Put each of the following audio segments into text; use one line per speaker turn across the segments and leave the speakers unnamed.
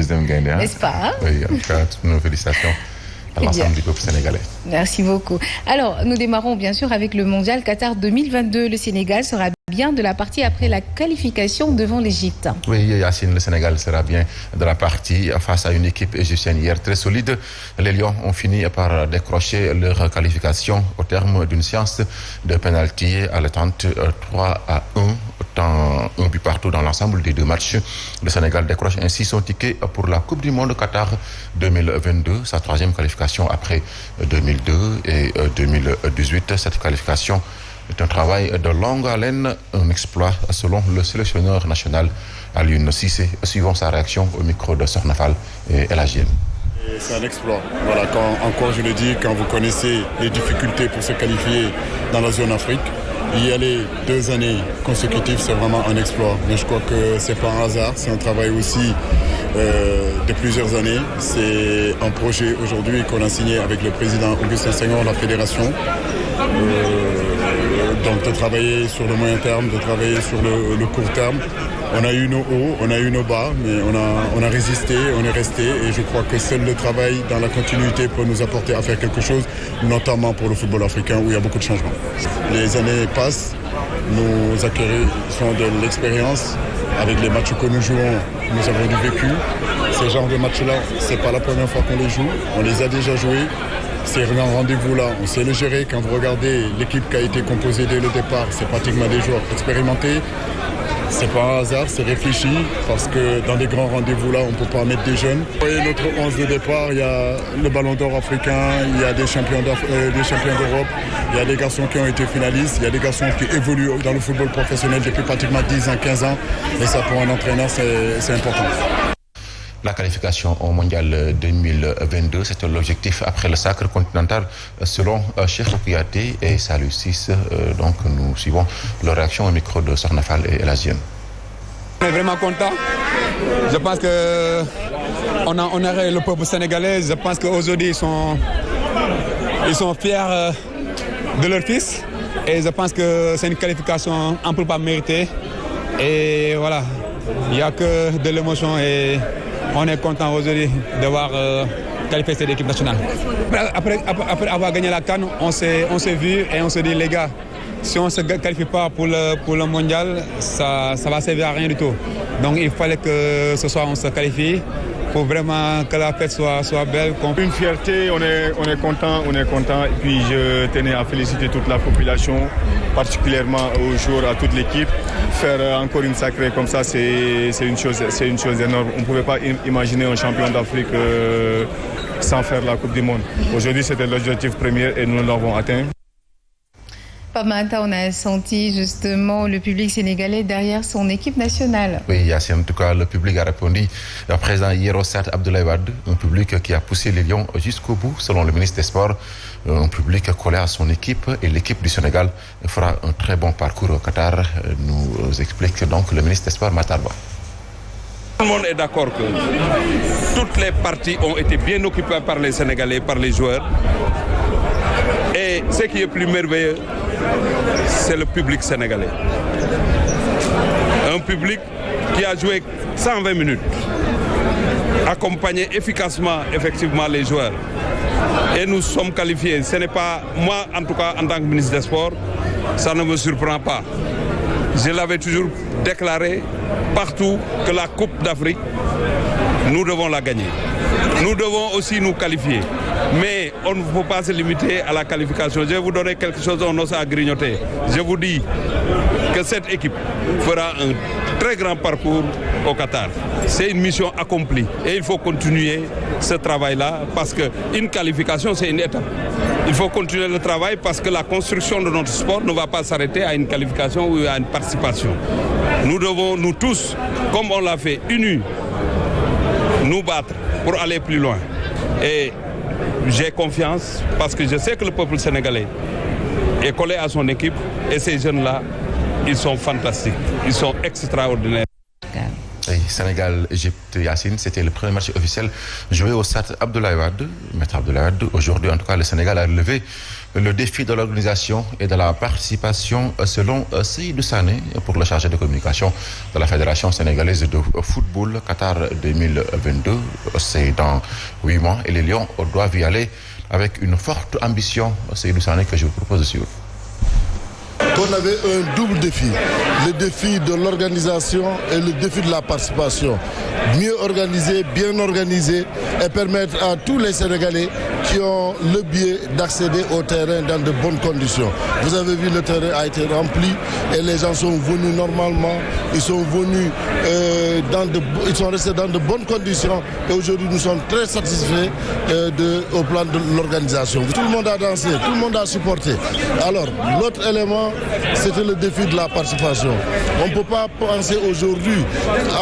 deuxième gagnant.
N'est-ce pas hein?
Oui, en tout cas, toutes nos félicitations à l'ensemble du peuple sénégalais.
Merci beaucoup. Alors, nous démarrons bien sûr avec le Mondial Qatar 2022. Le Sénégal sera bien de la partie après la qualification devant l'Égypte.
Oui, Yacine, le Sénégal sera bien de la partie face à une équipe égyptienne hier très solide. Les Lions ont fini par décrocher leur qualification au terme d'une séance de pénalty à l'attente 3-1. Un but partout dans l'ensemble des deux matchs. Le Sénégal décroche ainsi son ticket pour la Coupe du Monde Qatar 2022, sa troisième qualification après 2002 et 2018. Cette qualification est un travail de longue haleine, un exploit selon le sélectionneur national Alioune Cissé, suivant sa réaction au micro de Sornafal et El Hadji.
C'est un exploit. Voilà, encore je le dis, quand vous connaissez les difficultés pour se qualifier dans la zone Afrique, y aller 2 années consécutives, c'est vraiment un exploit. Mais je crois que c'est pas un hasard, c'est un travail aussi de plusieurs années. C'est un projet aujourd'hui qu'on a signé avec le président Augustin Senghor, la fédération. Donc de travailler sur le moyen terme, de travailler sur le court terme. On a eu nos hauts, on a eu nos bas, mais on a résisté, on est resté et je crois que seul le travail dans la continuité peut nous apporter à faire quelque chose, notamment pour le football africain où il y a beaucoup de changements. Les années passent, nous acquérissons de l'expérience. Avec les matchs que nous jouons, nous avons du vécu. Ces genres de matchs-là, c'est pas la première fois qu'on les joue, on les a déjà joués. Ces rendez-vous-là, on sait les gérer. Quand vous regardez l'équipe qui a été composée dès le départ, c'est pratiquement des joueurs expérimentés. C'est pas un hasard, c'est réfléchi, parce que dans des grands rendez-vous-là, on ne peut pas mettre des jeunes. Vous voyez notre 11 de départ, il y a le Ballon d'Or africain, il y a des champions d'Europe, il y a des garçons qui ont été finalistes, il y a des garçons qui évoluent dans le football professionnel depuis pratiquement 10 ans, 15 ans. Et ça, pour un entraîneur, c'est important.
La qualification au Mondial 2022, c'était l'objectif après le sacre continental selon Cheikh Kouyaté et Salou Ciss. Donc nous suivons leur réaction au micro de Sornafal et El Hadji.
On est vraiment content. Je pense que on a le peuple sénégalais. Je pense qu'aujourd'hui ils sont fiers de leur fils. Et je pense que c'est une qualification amplement méritée. Et voilà, il n'y a que de l'émotion et on est content aujourd'hui de voir qualifier cette équipe nationale. Après avoir gagné la CAN, on s'est vu et on se dit les gars, si on ne se qualifie pas pour le mondial, ça va servir à rien du tout. Donc il fallait que ce soir on se qualifie pour vraiment que la fête soit belle.
Une fierté, on est content. Et puis je tenais à féliciter toute la population, particulièrement aux joueurs, à toute l'équipe. Faire encore une sacrée comme ça, c'est une chose énorme. On ne pouvait pas imaginer un champion d'Afrique sans faire la Coupe du Monde. Aujourd'hui, c'était l'objectif premier et nous l'avons atteint.
Pamata, on a senti justement le public sénégalais derrière son équipe nationale.
Oui, en tout cas, le public a répondu présent hier au stade Abdoulaye Wade, un public qui a poussé les Lions jusqu'au bout, selon le ministre des Sports. Un public collé à son équipe et l'équipe du Sénégal fera un très bon parcours au Qatar, nous explique donc le ministre des Sports, Matar Ba.
Tout le monde est d'accord que toutes les parties ont été bien occupées par les Sénégalais, par les joueurs. Et ce qui est plus merveilleux, c'est le public sénégalais. Un public qui a joué 120 minutes, accompagné efficacement, effectivement, les joueurs. Et nous sommes qualifiés. Ce n'est pas, moi en tout cas, en tant que ministre des Sports, ça ne me surprend pas. Je l'avais toujours déclaré partout que la Coupe d'Afrique, nous devons la gagner. Nous devons aussi nous qualifier. Mais on ne peut pas se limiter à la qualification. Je vais vous donner quelque chose dont on a grignoté. Je vous dis que cette équipe fera un très grand parcours au Qatar. C'est une mission accomplie et il faut continuer ce travail-là parce qu'une qualification, c'est une étape. Il faut continuer le travail parce que la construction de notre sport ne va pas s'arrêter à une qualification ou à une participation. Nous devons, nous tous, comme on l'a fait, unis, nous battre pour aller plus loin. Et j'ai confiance parce que je sais que le peuple sénégalais est collé à son équipe et ces jeunes-là, ils sont fantastiques, ils sont extraordinaires.
Oui, Sénégal-Égypte, Yacine, c'était le premier match officiel joué au stade Abdoulaye Wade. Maître Abdoulaye Wade, aujourd'hui en tout cas, le Sénégal a relevé le défi de l'organisation et de la participation selon Seydou Sané pour le chargé de communication de la Fédération sénégalaise de football Qatar 2022. C'est dans 8 mois et les Lions doivent y aller avec une forte ambition. Seydou Sané que je vous propose de suivre.
On avait un double défi, le défi de l'organisation et le défi de la participation. Mieux organiser, bien organiser et permettre à tous les Sénégalais qui ont le biais d'accéder au terrain dans de bonnes conditions. Vous avez vu, le terrain a été rempli et les gens sont venus normalement, ils sont venus, ils sont restés dans de bonnes conditions et aujourd'hui nous sommes très satisfaits au plan de l'organisation. Tout le monde a dansé, tout le monde a supporté. Alors, l'autre élément, c'était le défi de la participation. On ne peut pas penser aujourd'hui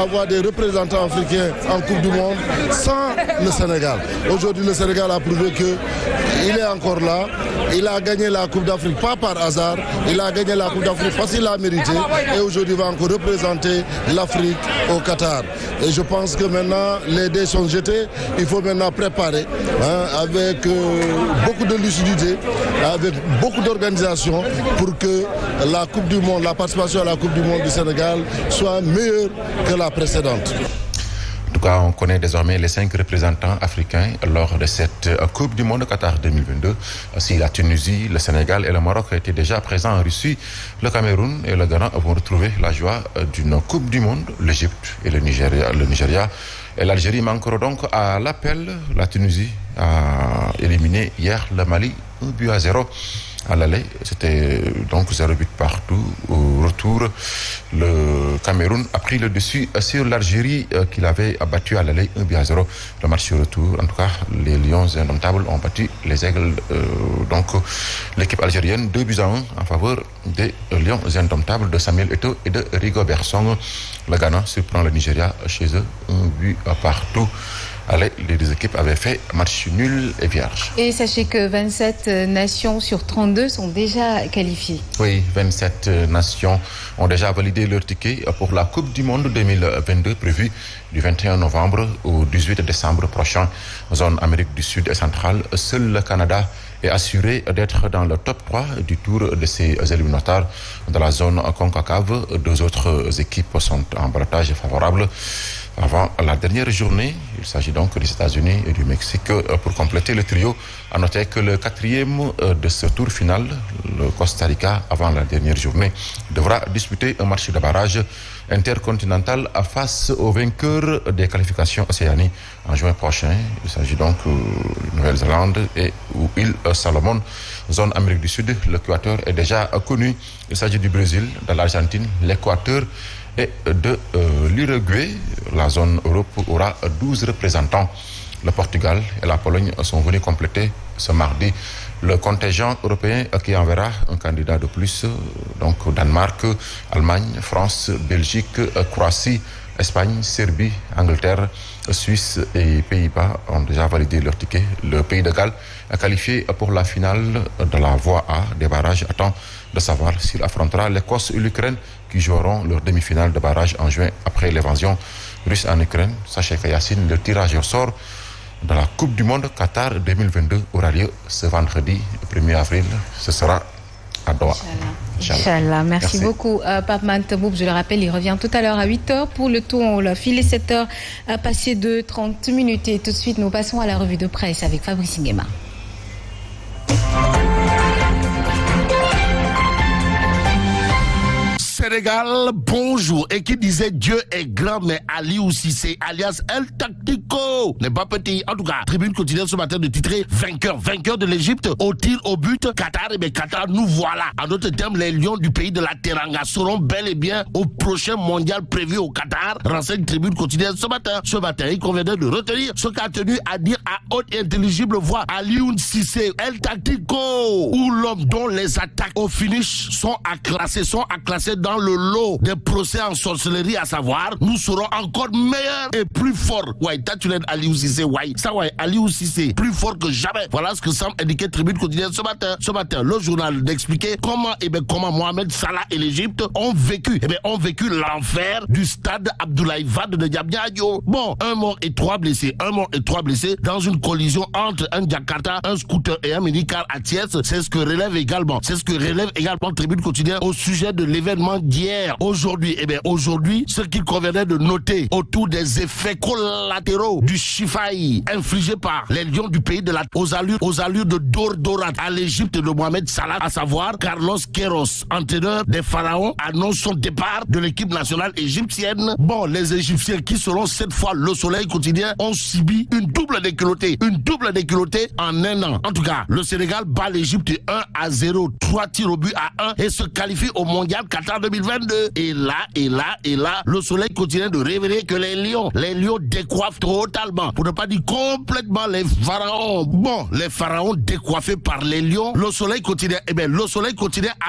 avoir des représentants africains en Coupe du Monde sans le Sénégal. Aujourd'hui, le Sénégal a prouvé qu'il est encore là. Il a gagné la Coupe d'Afrique, pas par hasard. Il a gagné la Coupe d'Afrique parce qu'il a mérité. Et aujourd'hui, il va encore représenter l'Afrique au Qatar. Et je pense que maintenant, les dés sont jetés. Il faut maintenant préparer avec beaucoup de lucidité, avec beaucoup d'organisation pour que la Coupe du Monde, la participation à la Coupe du Monde du Sénégal soit meilleure que la précédente.
En tout cas, on connaît désormais les 5 représentants africains lors de cette Coupe du Monde Qatar 2022. Si la Tunisie, le Sénégal et le Maroc étaient déjà présents en Russie, le Cameroun et le Ghana vont retrouver la joie d'une Coupe du Monde. L'Égypte et le Nigeria et l'Algérie manqueront donc à l'appel. La Tunisie a éliminé hier le Mali 1-0. À l'aller, c'était donc 0 but partout. Au retour, le Cameroun a pris le dessus sur l'Algérie qu'il avait battu à l'aller 1-0. Le match retour, en tout cas, les Lions indomptables ont battu les Aigles. Donc, l'équipe algérienne 2-1 en faveur des Lions indomptables de Samuel Eto'o et de Rigobert Song. Le Ghana surprend le Nigeria chez eux, 1 but partout. Allez, les deux équipes avaient fait match nul et vierge.
Et sachez que 27 nations sur 32 sont déjà qualifiées.
Oui, 27 nations ont déjà validé leur ticket pour la Coupe du Monde 2022 prévue du 21 novembre au 18 décembre prochain. Zone Amérique du Sud et centrale, seul le Canada est assuré d'être dans le top 3 du tour de ces éliminatoires. Dans la zone CONCACAF, 2 autres équipes sont en balotage favorable. Avant la dernière journée, il s'agit donc des États-Unis et du Mexique. Pour compléter le trio, à noter que le 4e de ce tour final, le Costa Rica, avant la dernière journée, devra disputer un match de barrage intercontinental face aux vainqueurs des qualifications Océanie en juin prochain. Il s'agit donc de Nouvelle-Zélande et île Salomon. Zone Amérique du Sud, l'Équateur est déjà connu. Il s'agit du Brésil, de l'Argentine, l'Équateur et de l'Uruguay. La zone Europe aura 12 représentants. Le Portugal et la Pologne sont venus compléter ce mardi le contingent européen qui enverra un candidat de plus. Donc Danemark, Allemagne, France, Belgique, Croatie, Espagne, Serbie, Angleterre, Suisse et Pays-Bas ont déjà validé leur ticket. Le Pays de Galles a qualifié pour la finale de la voie A des barrages. Attend de savoir s'il affrontera l'Écosse et l'Ukraine qui joueront leur demi-finale de barrage en juin après l'invasion russe en Ukraine. Sachez que Yacine, le tirage au sort de la Coupe du Monde Qatar 2022 aura lieu ce vendredi 1er avril. Ce sera à Doha.
Inch'Allah. Merci beaucoup. Pape Mantaboub, je le rappelle, il revient tout à l'heure à 8h pour le tour. On l'a filé 7h à passer de 30 minutes. Et tout de suite, nous passons à la revue de presse avec Fabrice Nguema.
Sénégal, bonjour. Et qui disait Dieu est grand, mais Aliou Cissé, alias El Tactico, n'est pas petit. En tout cas, Tribune quotidienne ce matin de titrer vainqueur de l'Égypte au tir au but. Qatar, et bien Qatar, nous voilà. En d'autres termes, les lions du pays de la Teranga seront bel et bien au prochain mondial prévu au Qatar. Renseigne Tribune quotidienne ce matin. Ce matin, il conviendrait de retenir ce qu'a tenu à dire à haute et intelligible voix Aliou Cissé, El Tactico, ou l'homme dont les attaques au finish sont à classer dans dans le lot des procès en sorcellerie, à savoir, nous serons encore meilleurs et plus forts. Ouais, Tatulen Aliou Cissé, ouais. Ça, ouais, Aliou Cissé, plus fort que jamais. Voilà ce que semble indiquer Tribune Quotidienne ce matin. Ce matin, le journal d'expliquer comment Mohamed Salah et l'Égypte ont vécu l'enfer du stade Abdoulaye Wade de Diamniadio. Bon, 1 mort et 3 blessés dans une collision entre un Jakarta, un scooter et un minicar à Thiès. C'est ce que relève également Tribune Quotidienne au sujet de l'événement d'hier. Aujourd'hui, ce qu'il convenait de noter autour des effets collatéraux du Chifaï infligé par les Lions du pays de la aux allures de Dordorat à l'Égypte de Mohamed Salah, à savoir Carlos Queiroz, entraîneur des Pharaons, annonce son départ de l'équipe nationale égyptienne. Bon, les Égyptiens qui seront cette fois le Soleil Quotidien ont subi une double déculottée en un an. En tout cas, le Sénégal bat l'Égypte 1-0, 3 tirs au but à 1 et se qualifie au Mondial Qatar 2022. Et là, le Soleil continue de révéler que les Lions décoiffent totalement, pour ne pas dire complètement, les Pharaons. Bon, les Pharaons décoiffés par les Lions. Le Soleil continue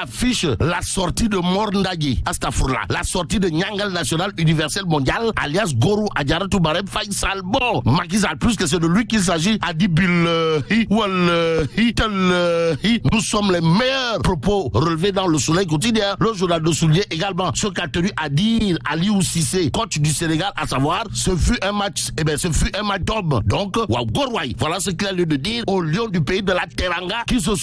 affiche la sortie de Morndagi, Astafourla, la sortie de Nyangal National Universel Mondial, alias Gorou Adjaratou Barem Faisal. Bon, Macky Sall, plus que c'est de lui qu'il s'agit, a dit billahi, wallahi, tallahi, nous sommes les meilleurs. Propos relevés dans le Soleil Quotidien. Le journal de souligner également ce qu'a tenu à dire Aliou Cissé, coach du Sénégal, à savoir, ce fut un match d'homme. Donc, voilà ce qu'il a lieu de dire aux Lions du pays de la Teranga qui se